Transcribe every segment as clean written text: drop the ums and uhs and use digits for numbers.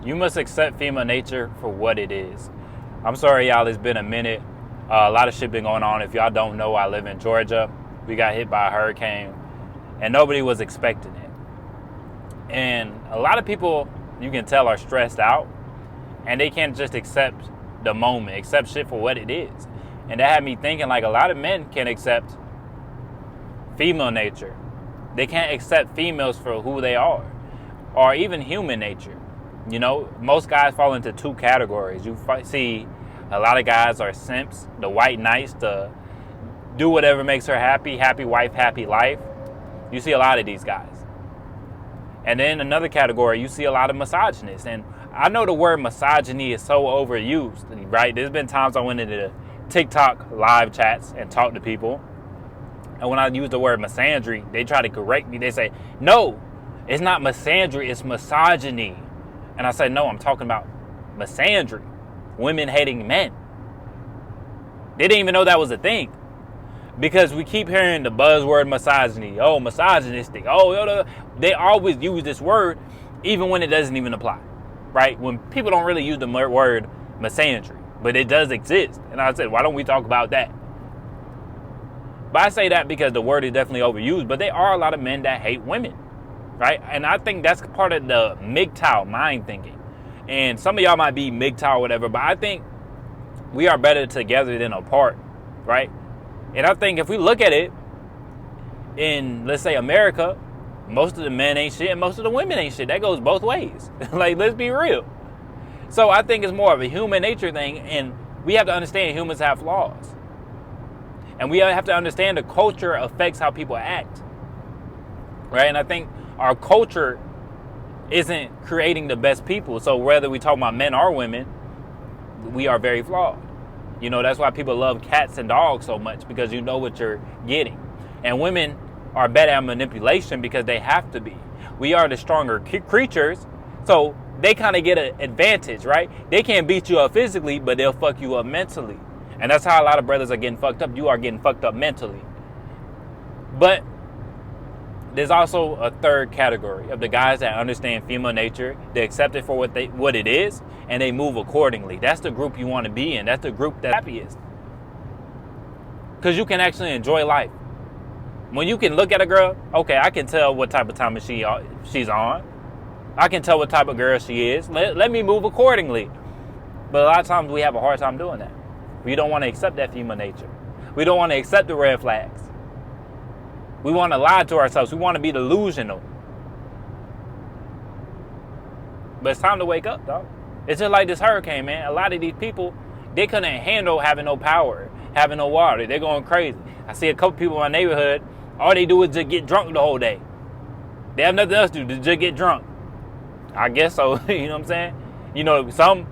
You must accept female nature for what it is. I'm sorry, y'all. It's been a minute. A lot of shit been going on. If y'all don't know, I live in Georgia. We got hit by a hurricane, and nobody was expecting it. And a lot of people, you can tell, are stressed out, and they can't just accept the moment, accept shit for what it is. And that had me thinking, like, a lot of men can't accept female nature. They can't accept females for who they are, or even human nature. You know, most guys fall into two categories. You see a lot of guys are simps, the white knights, the do whatever makes her happy, happy wife, happy life. You see a lot of these guys. And then another category, you see a lot of misogynists. And I know the word misogyny is so overused, right? There's been times I went into TikTok live chats and talked to people. And when I use the word misandry, they try to correct me. They say, no, it's not misandry, it's misogyny. And I said, no, I'm talking about misandry, women hating men. They didn't even know that was a thing. Because we keep hearing the buzzword misogyny. Oh, misogynistic. Oh, they always use this word even when it doesn't even apply, right? When people don't really use the word misandry, but it does exist. And I said, why don't we talk about that? But I say that because the word is definitely overused, but there are a lot of men that hate women, right? And I think that's part of the MGTOW mind thinking. And some of y'all might be MGTOW or whatever, but I think we are better together than apart, right? And I think if we look at it in, let's say, America, most of the men ain't shit and most of the women ain't shit. That goes both ways. Like, let's be real. So I think it's more of a human nature thing, and we have to understand humans have flaws. And we have to understand the culture affects how people act, right? And I think our culture isn't creating the best people. So whether we talk about men or women, we are very flawed. You know, that's why people love cats and dogs so much, because you know what you're getting. And women are better at manipulation because they have to be. We are the stronger creatures, so they kind of get an advantage, right? They can't beat you up physically, but they'll fuck you up mentally. And that's how a lot of brothers are getting fucked up. You are getting fucked up mentally. But there's also a third category of the guys that understand female nature. They accept it for what it is, and they move accordingly. That's the group you want to be in. That's the group that's happiest. Because you can actually enjoy life. When you can look at a girl, okay, I can tell what type of time she's on. I can tell what type of girl she is. Let me move accordingly. But a lot of times we have a hard time doing that. We don't want to accept that female nature. We don't want to accept the red flags. We want to lie to ourselves. We want to be delusional. But it's time to wake up, dog. It's just like this hurricane, man. A lot of these people, they couldn't handle having no power, having no water. They're going crazy. I see a couple people in my neighborhood, all they do is just get drunk the whole day. They have nothing else to do, just get drunk. I guess so. You know what I'm saying? You know, some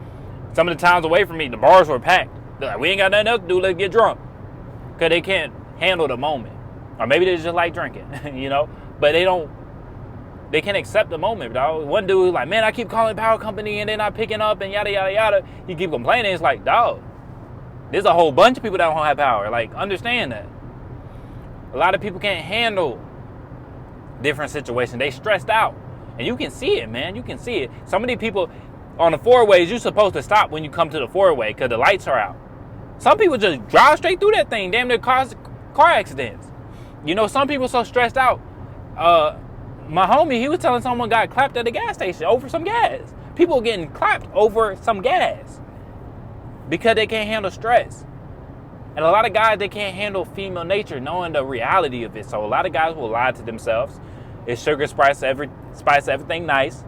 of the towns away from me, the bars were packed. They're like, we ain't got nothing else to do, let's get drunk. Because they can't handle the moment. Or maybe they just like drinking, you know? But they can't accept the moment, dog. One dude was like, man, I keep calling the power company and they're not picking up and yada, yada, yada. He keep complaining. It's like, dog, there's a whole bunch of people that don't have power. Like, understand that. A lot of people can't handle different situations. They stressed out. And you can see it, man. You can see it. Some of these people on the four-ways, you're supposed to stop when you come to the four-way because the lights are out. Some people just drive straight through that thing, damn near cause car accidents. You know, some people so stressed out. My homie, he was telling someone got clapped at the gas station over some gas. People getting clapped over some gas because they can't handle stress. And a lot of guys, they can't handle female nature, knowing the reality of it. So a lot of guys will lie to themselves. It's sugar, spice everything nice.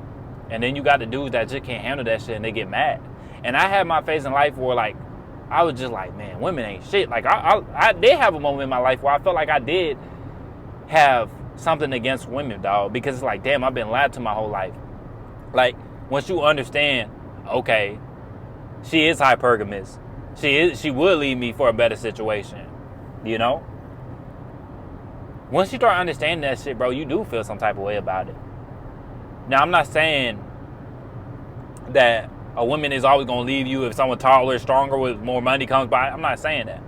And then you got the dudes that just can't handle that shit and they get mad. And I had my phase in life where, like, I was just like, man, women ain't shit. Like, I did have a moment in my life where I felt like I did have something against women, dog. Because it's like, damn, I've been lied to my whole life. Like, once you understand, okay, she is hypergamous. She would leave me for a better situation, you know? Once you start understanding that shit, bro, you do feel some type of way about it. Now, I'm not saying that a woman is always going to leave you if someone taller, stronger, with more money comes by. I'm not saying that.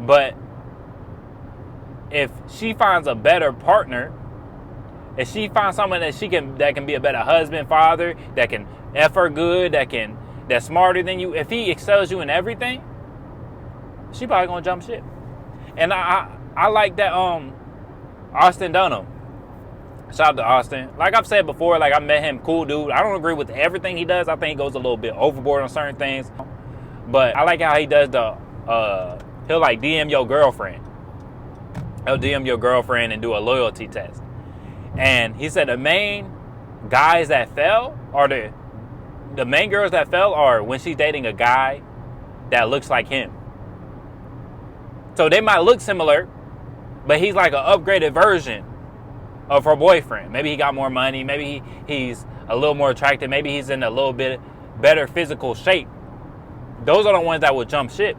But if she finds a better partner If she finds someone that can be a better husband, father, that can F her good, that's smarter than you, if he excels you in everything, she probably gonna jump ship. And I like that Austin Dunham. Shout out to Austin. Like I've said before, like I met him, cool dude. I don't agree with everything he does. I think he goes a little bit overboard on certain things. But I like how he does he'll like DM your girlfriend. He'll DM your girlfriend and do a loyalty test. And he said the main guys that fell are the main girls that fell are when she's dating a guy that looks like him. So they might look similar, but he's like an upgraded version of her boyfriend. Maybe he got more money. Maybe he's a little more attractive. Maybe he's in a little bit better physical shape. Those are the ones that will jump ship.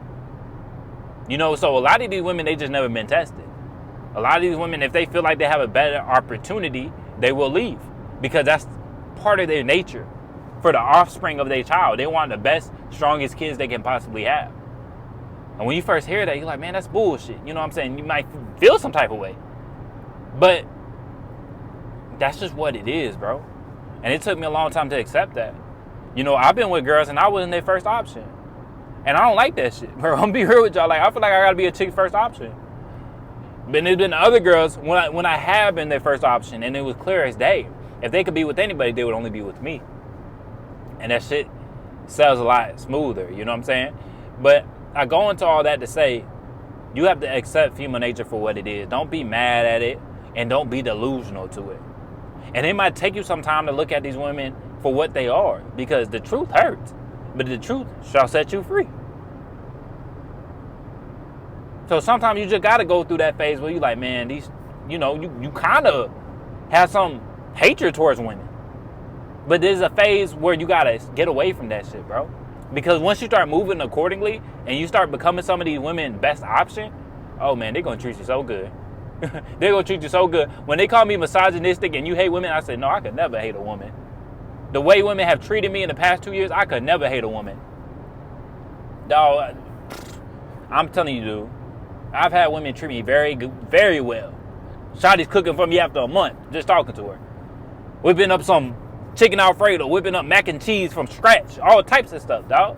You know, so a lot of these women, they just never been tested. A lot of these women, if they feel like they have a better opportunity, they will leave. Because that's part of their nature. For the offspring of their child. They want the best, strongest kids they can possibly have. And when you first hear that, you're like, man, that's bullshit. You know what I'm saying? You might feel some type of way. But that's just what it is, bro. And it took me a long time to accept that. You know, I've been with girls and I wasn't their first option. And I don't like that shit, bro. I'm gonna be real with y'all. Like, I feel like I gotta be a chick's first option. But there's been other girls when I have been their first option, and it was clear as day. If they could be with anybody, they would only be with me. And that shit sells a lot smoother, you know what I'm saying? But I go into all that to say, you have to accept female nature for what it is. Don't be mad at it, and don't be delusional to it. And it might take you some time to look at these women for what they are, because the truth hurts, but the truth shall set you free. So sometimes you just got to go through that phase where you like, man, these, you know, you kind of have some hatred towards women. But there's a phase where you got to get away from that shit, bro. Because once you start moving accordingly and you start becoming some of these women best option, oh man, they're going to treat you so good. They're going to treat you so good. When they call me misogynistic and you hate women, I say, no, I could never hate a woman. The way women have treated me in the past 2 years, I could never hate a woman. Dog, I'm telling you, dude, I've had women treat me very good, very well. Shotty's cooking for me after a month, just talking to her. Whipping up some chicken Alfredo, whipping up mac and cheese from scratch, all types of stuff, dog.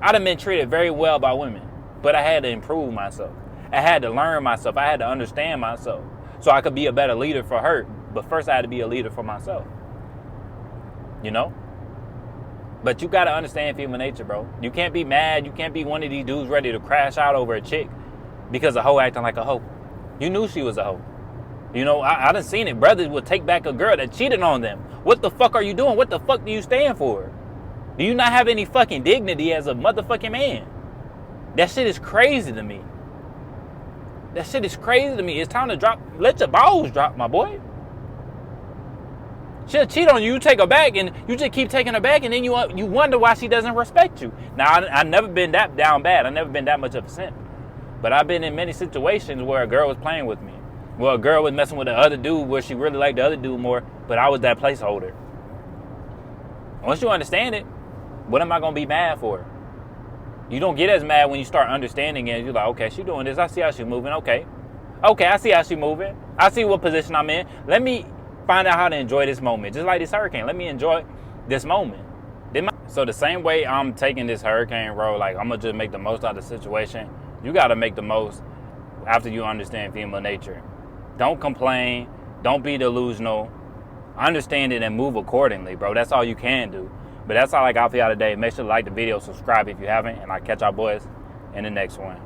I done been treated very well by women, but I had to improve myself. I had to learn myself. I had to understand myself so I could be a better leader for her. But first I had to be a leader for myself. You know? But you got to understand female nature, bro. You can't be mad. You can't be one of these dudes ready to crash out over a chick because a hoe acting like a hoe. You knew she was a hoe. You know, I done seen it. Brothers would take back a girl that cheated on them. What the fuck are you doing? What the fuck do you stand for? Do you not have any fucking dignity as a motherfucking man? That shit is crazy to me. That shit is crazy to me. It's time to drop. Let your balls drop, my boy. She'll cheat on you, you take her back, and you just keep taking her back, and then you wonder why she doesn't respect you. Now, I've never been that down bad. I've never been that much of a simp. But I've been in many situations where a girl was playing with me. Where a girl was messing with the other dude where she really liked the other dude more, but I was that placeholder. Once you understand it, what am I going to be mad for? You don't get as mad when you start understanding it. You're like, okay, she doing this. I see how she's moving. Okay, I see how she's moving. I see what position I'm in. Let me find out how to enjoy this moment. Just like this hurricane. Let me enjoy this moment. So the same way I'm taking this hurricane road, like I'm going to just make the most out of the situation, you got to make the most after you understand female nature. Don't complain. Don't be delusional. Understand it and move accordingly, bro. That's all you can do. But that's all I got for y'all today. Make sure to like the video, subscribe if you haven't, and I'll catch y'all boys in the next one.